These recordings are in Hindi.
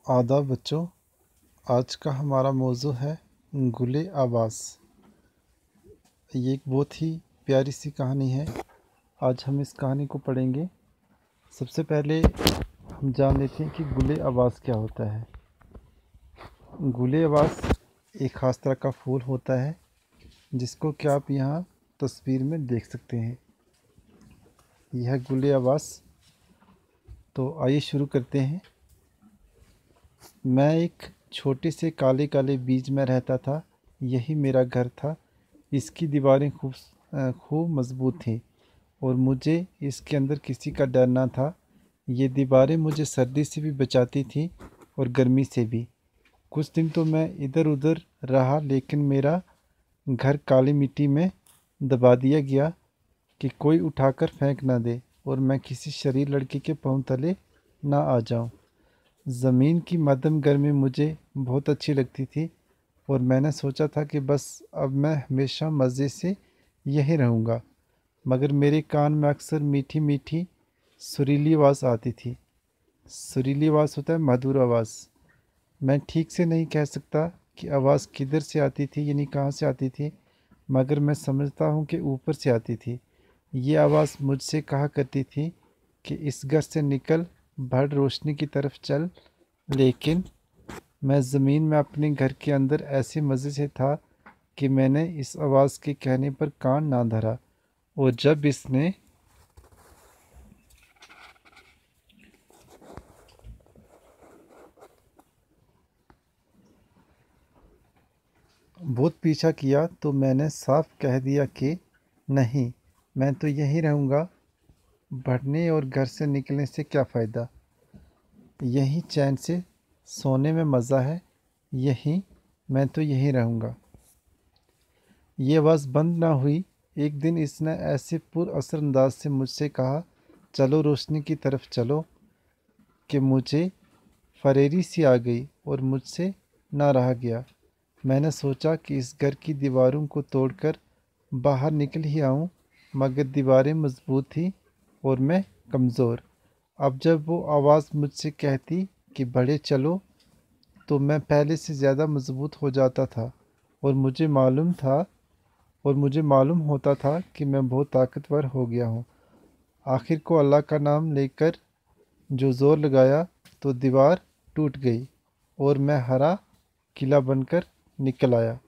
आदाब बच्चों। आज का हमारा मौजू है गुले आवाज़। ये एक बहुत ही प्यारी सी कहानी है। आज हम इस कहानी को पढ़ेंगे। सबसे पहले हम जान लेते हैं कि गुले आवाज़ क्या होता है। गुले आवाज़ एक ख़ास तरह का फूल होता है जिसको कि आप यहाँ तस्वीर में देख सकते हैं। यह गुले आवाज़। तो आइए शुरू करते हैं। मैं एक छोटे से काले काले बीज में रहता था। यही मेरा घर था। इसकी दीवारें खूब मज़बूत थीं और मुझे इसके अंदर किसी का डर ना था। ये दीवारें मुझे सर्दी से भी बचाती थीं और गर्मी से भी। कुछ दिन तो मैं इधर उधर रहा, लेकिन मेरा घर काली मिट्टी में दबा दिया गया कि कोई उठाकर फेंक ना दे और मैं किसी शरीर लड़के के पाँव तले ना आ जाऊं। ज़मीन की मध्यम गर्मी मुझे बहुत अच्छी लगती थी और मैंने सोचा था कि बस अब मैं हमेशा मज़े से यहीं रहूँगा। मगर मेरे कान में अक्सर मीठी मीठी सुरीली आवाज़ आती थी। सुरीली आवाज़ होता है मधुर आवाज़। मैं ठीक से नहीं कह सकता कि आवाज़ किधर से आती थी, यानी कहाँ से आती थी, मगर मैं समझता हूँ कि ऊपर से आती थी। ये आवाज़ मुझसे कहा करती थी कि इस घर से निकल, बढ़ रोशनी की तरफ चल। लेकिन मैं ज़मीन में अपने घर के अंदर ऐसे मज़े से था कि मैंने इस आवाज़ के कहने पर कान ना धरा। और जब इसने बहुत पीछा किया तो मैंने साफ कह दिया कि नहीं, मैं तो यहीं रहूँगा। बढ़ने और घर से निकलने से क्या फ़ायदा। यहीं चैन से सोने में मज़ा है। यहीं मैं तो यहीं रहूँगा। ये आवाज़ बंद ना हुई। एक दिन इसने ऐसे पुरअसर अंदाज से मुझसे कहा, चलो रोशनी की तरफ चलो, कि मुझे फरेरी सी आ गई और मुझसे ना रहा गया। मैंने सोचा कि इस घर की दीवारों को तोड़कर बाहर निकल ही आऊं, मगर दीवारें मजबूत थी और मैं कमज़ोर। अब जब वो आवाज़ मुझसे कहती कि बढ़े चलो, तो मैं पहले से ज़्यादा मजबूत हो जाता था और मुझे मालूम होता था कि मैं बहुत ताकतवर हो गया हूँ। आखिर को अल्लाह का नाम लेकर जो ज़ोर लगाया तो दीवार टूट गई और मैं हरा किला बनकर निकल आया।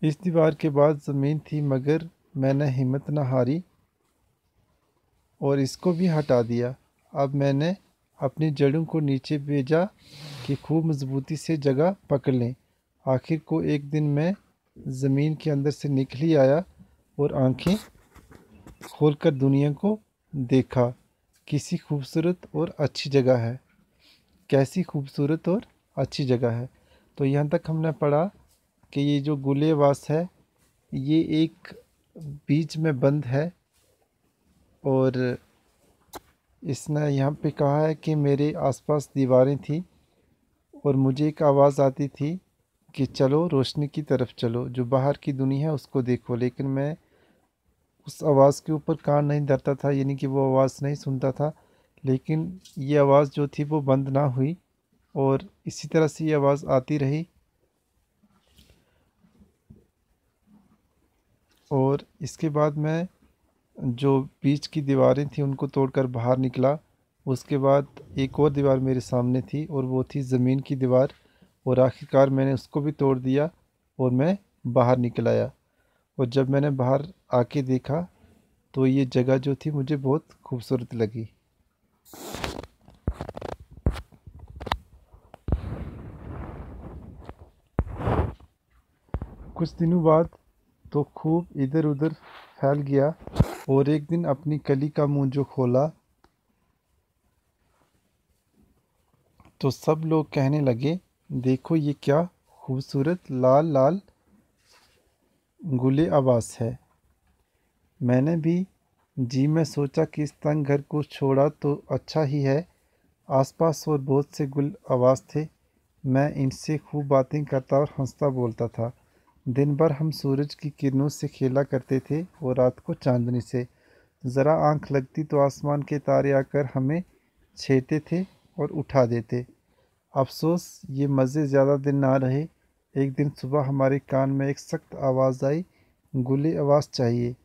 इस दीवार के बाद ज़मीन थी, मगर मैंने हिम्मत न हारी और इसको भी हटा दिया। अब मैंने अपनी जड़ों को नीचे भेजा कि खूब मजबूती से जगह पकड़ लें। आखिर को एक दिन मैं ज़मीन के अंदर से निकल ही आया और आंखें खोलकर दुनिया को देखा। किसी खूबसूरत और अच्छी जगह है। कैसी खूबसूरत और अच्छी जगह है। तो यहाँ तक हमने पढ़ा कि ये जो गुलेवास है, ये एक बीच में बंद है और इसने यहाँ पे कहा है कि मेरे आसपास दीवारें थी और मुझे एक आवाज़ आती थी कि चलो रोशनी की तरफ चलो, जो बाहर की दुनिया है उसको देखो। लेकिन मैं उस आवाज़ के ऊपर कान नहीं धरता था, यानी कि वो आवाज़ नहीं सुनता था। लेकिन ये आवाज़ जो थी वो बंद ना हुई और इसी तरह से ये आवाज़ आती रही। और इसके बाद मैं जो बीच की दीवारें थी उनको तोड़कर बाहर निकला। उसके बाद एक और दीवार मेरे सामने थी और वो थी ज़मीन की दीवार। और आखिरकार मैंने उसको भी तोड़ दिया और मैं बाहर निकल आया। और जब मैंने बाहर आके देखा तो ये जगह जो थी मुझे बहुत खूबसूरत लगी। कुछ दिनों बाद तो खूब इधर उधर फैल गया और एक दिन अपनी कली का मुंह जो खोला तो सब लोग कहने लगे, देखो ये क्या खूबसूरत लाल लाल गुले आवाज़ है। मैंने भी जी में सोचा कि इस तंग घर को छोड़ा तो अच्छा ही है। आसपास और बहुत से गुल आवाज़ थे। मैं इनसे खूब बातें करता और हंसता बोलता था। दिन भर हम सूरज की किरणों से खेला करते थे और रात को चांदनी से। ज़रा आंख लगती तो आसमान के तारे आकर हमें छेड़ते थे और उठा देते। अफसोस ये मज़े ज़्यादा दिन ना रहे। एक दिन सुबह हमारे कान में एक सख्त आवाज़ आई, गुले आवाज़ चाहिए,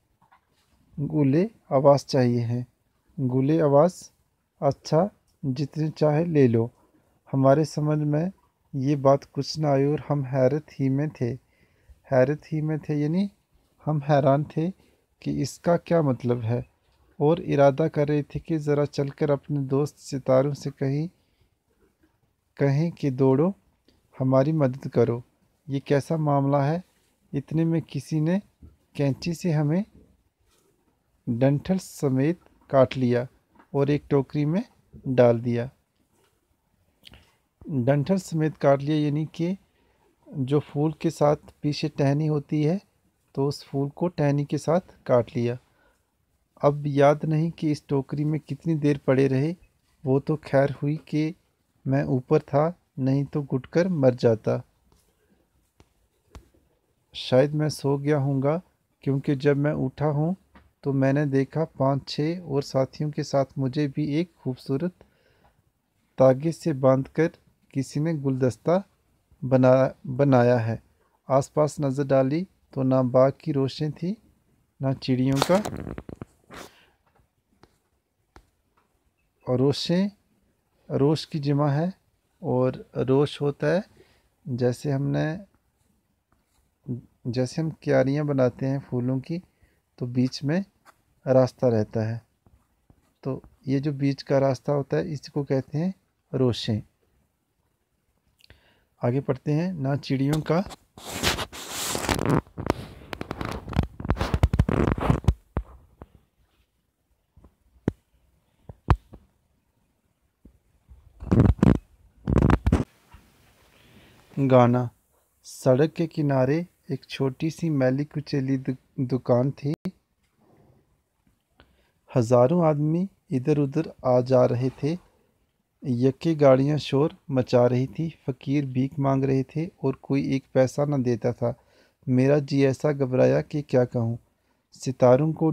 गुले आवाज़ चाहिए है। गुले आवाज़, अच्छा जितनी चाहे ले लो। हमारे समझ में ये बात कुछ ना आई और हम हैरत ही में थे यानी हम हैरान थे कि इसका क्या मतलब है, और इरादा कर रहे थे कि ज़रा चलकर अपने दोस्त सितारों से कहें कि दौड़ो, हमारी मदद करो, ये कैसा मामला है। इतने में किसी ने कैंची से हमें डंठल समेत काट लिया और एक टोकरी में डाल दिया। डंठल समेत काट लिया यानी कि जो फूल के साथ पीछे टहनी होती है, तो उस फूल को टहनी के साथ काट लिया। अब याद नहीं कि इस टोकरी में कितनी देर पड़े रहे। वो तो खैर हुई कि मैं ऊपर था, नहीं तो घुटकर मर जाता। शायद मैं सो गया हूँगा, क्योंकि जब मैं उठा हूँ तो मैंने देखा 5-6 और साथियों के साथ मुझे भी एक खूबसूरत तागे से बांधकर किसी ने गुलदस्ता बनाया है। आसपास नज़र डाली तो ना बाग की रोशनी थी, ना चिड़ियों का और रोश की जमा है, और रोश होता है जैसे हम क्यारियाँ बनाते हैं फूलों की, तो बीच में रास्ता रहता है, तो ये जो बीच का रास्ता होता है इसको कहते हैं रोशें। आगे पढ़ते हैं। ना चिड़ियों का गाना। सड़क के किनारे एक छोटी सी मैली कुचैली दुकान थी। हजारों आदमी इधर उधर आ जा रहे थे। यक्के गाड़ियां शोर मचा रही थी, फकीर भीख मांग रहे थे और कोई एक पैसा न देता था। मेरा जी ऐसा घबराया कि क्या कहूँ। सितारों को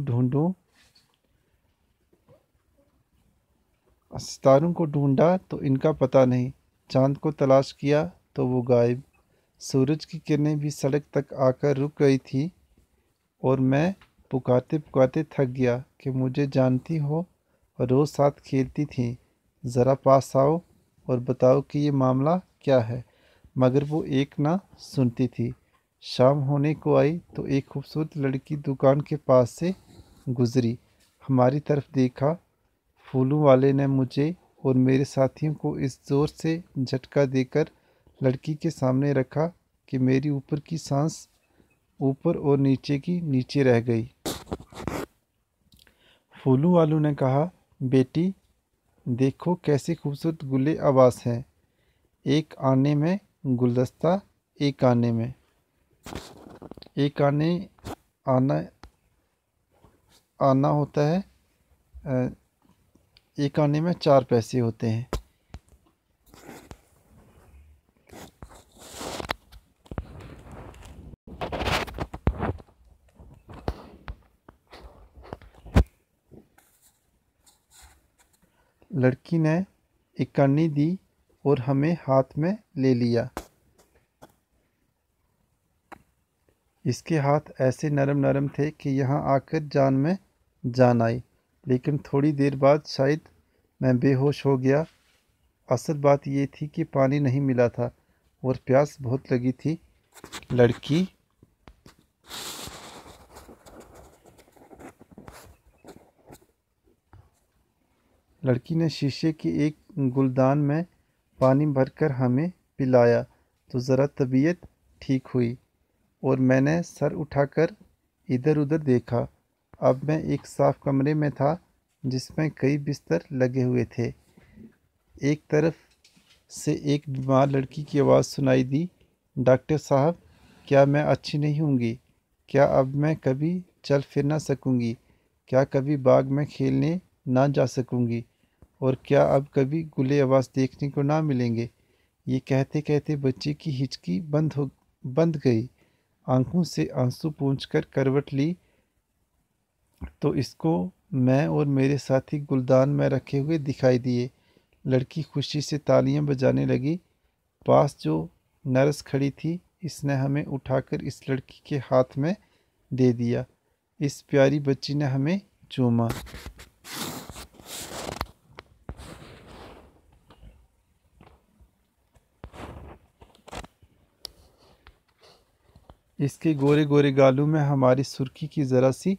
ढूंढा तो इनका पता नहीं। चांद को तलाश किया तो वो गायब। सूरज की किरणें भी सड़क तक आकर रुक गई थी, और मैं पुकारते पुकारते थक गया कि मुझे जानती हो, रोज़ साथ खेलती थी, ज़रा पास आओ और बताओ कि ये मामला क्या है। मगर वो एक ना सुनती थी। शाम होने को आई तो एक खूबसूरत लड़की दुकान के पास से गुजरी। हमारी तरफ देखा। फूलों वाले ने मुझे और मेरे साथियों को इस जोर से झटका देकर लड़की के सामने रखा कि मेरी ऊपर की सांस ऊपर और नीचे की नीचे रह गई। फूलों वालों ने कहा, बेटी देखो कैसे खूबसूरत गुले आवास हैं। एक आने में गुलदस्ता, एक आने में एक आने आना आना होता है। एक आने में 4 पैसे होते हैं। लड़की ने इक्कानी दी और हमें हाथ में ले लिया। इसके हाथ ऐसे नरम नरम थे कि यहाँ आकर जान में जान आई। लेकिन थोड़ी देर बाद शायद मैं बेहोश हो गया। असल बात ये थी कि पानी नहीं मिला था और प्यास बहुत लगी थी। लड़की लड़की ने शीशे की एक गुलदान में पानी भरकर हमें पिलाया तो ज़रा तबीयत ठीक हुई, और मैंने सर उठाकर इधर उधर देखा। अब मैं एक साफ कमरे में था जिसमें कई बिस्तर लगे हुए थे। एक तरफ से एक बीमार लड़की की आवाज़ सुनाई दी, डॉक्टर साहब, क्या मैं अच्छी नहीं होंगी? क्या अब मैं कभी चल फिर ना सकूंगी? क्या कभी बाग में खेलने ना जा सकूंगी? और क्या अब कभी गुले आवाज़ देखने को ना मिलेंगे? ये कहते कहते बच्ची की हिचकी बंद गई। आंखों से आंसू पोंछकर करवट ली तो इसको मैं और मेरे साथी गुलदान में रखे हुए दिखाई दिए। लड़की खुशी से तालियां बजाने लगी। पास जो नर्स खड़ी थी, इसने हमें उठाकर इस लड़की के हाथ में दे दिया। इस प्यारी बच्ची ने हमें चूमा। इसके गोरे गोरे गालों में हमारी सुर्खी की ज़रा सी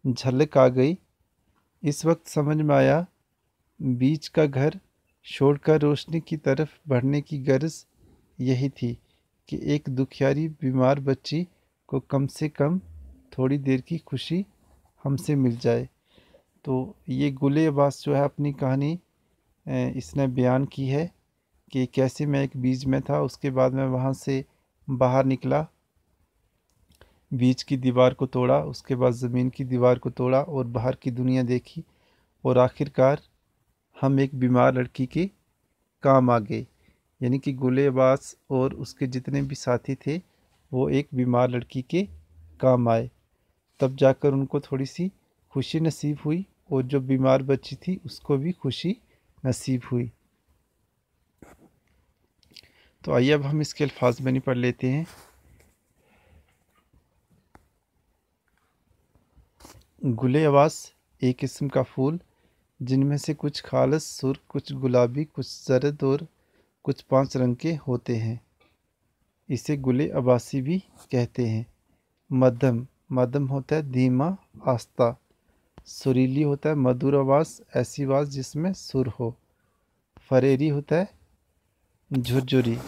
झलक आ गई। इस वक्त समझ में आया, बीच का घर छोड़कर रोशनी की तरफ बढ़ने की गर्ज यही थी कि एक दुखियारी बीमार बच्ची को कम से कम थोड़ी देर की खुशी हमसे मिल जाए। तो ये गुले अब्बास जो है अपनी कहानी इसने बयान की है कि कैसे मैं एक बीच में था, उसके बाद मैं वहाँ से बाहर निकला, बीच की दीवार को तोड़ा, उसके बाद ज़मीन की दीवार को तोड़ा और बाहर की दुनिया देखी, और आखिरकार हम एक बीमार लड़की के काम आ गए। यानी कि गुले अब्बास और उसके जितने भी साथी थे वो एक बीमार लड़की के काम आए। तब जाकर उनको थोड़ी सी खुशी नसीब हुई, और जो बीमार बच्ची थी उसको भी खुशी नसीब हुई। तो आइए अब हम इसके अल्फाज बनी पढ़ लेते हैं। गुले अब्बास एक किस्म का फूल, जिनमें से कुछ खालस सुर्ख, कुछ गुलाबी, कुछ जर्द और कुछ 5 रंग के होते हैं। इसे गुले अब्बासी भी कहते हैं। मध्यम, मध्यम होता है धीमा, आस्ता। सुरीली होता है मधुर आवाज़, ऐसी आवाज़ जिसमें सुर हो। फरेरी होता है झुरझुरी।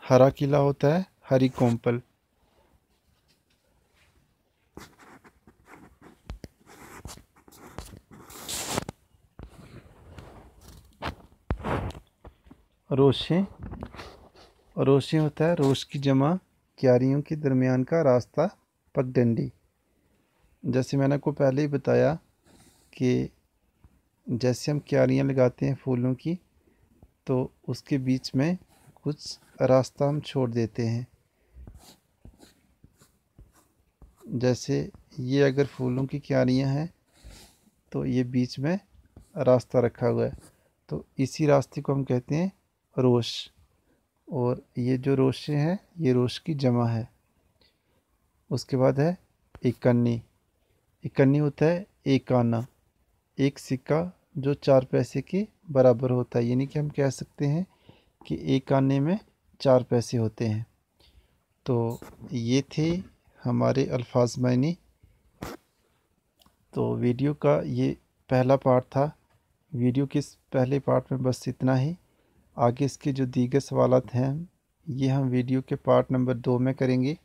हरा किला होता है हरी कोंपल। रोशे, रोशे होता है रोश की जमा, क्यारियों के दरमियान का रास्ता, पगडंडी। जैसे मैंने को पहले ही बताया कि जैसे हम क्यारियाँ लगाते हैं फूलों की, तो उसके बीच में कुछ रास्ता हम छोड़ देते हैं। जैसे ये अगर फूलों की क्यारियाँ हैं तो ये बीच में रास्ता रखा हुआ है, तो इसी रास्ते को हम कहते हैं रोश। और ये जो रोशे हैं ये रोश की जमा है। उसके बाद है इकन्नी। इकन्नी होता है एक आना, एक सिक्का जो 4 पैसे के बराबर होता है। यानी कि हम कह सकते हैं कि एक आने में 4 पैसे होते हैं। तो ये थे हमारे अल्फाज मायने। तो वीडियो का ये पहला पार्ट था। वीडियो के इस पहले पार्ट में बस इतना ही। आगे इसके जो दीगर सवालात हैं ये हम वीडियो के पार्ट नंबर 2 में करेंगे।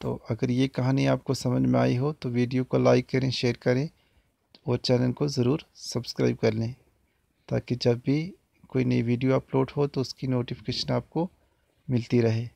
तो अगर ये कहानी आपको समझ में आई हो तो वीडियो को लाइक करें, शेयर करें और चैनल को ज़रूर सब्सक्राइब कर लें, ताकि जब भी कोई नई वीडियो अपलोड हो तो उसकी नोटिफिकेशन आपको मिलती रहे।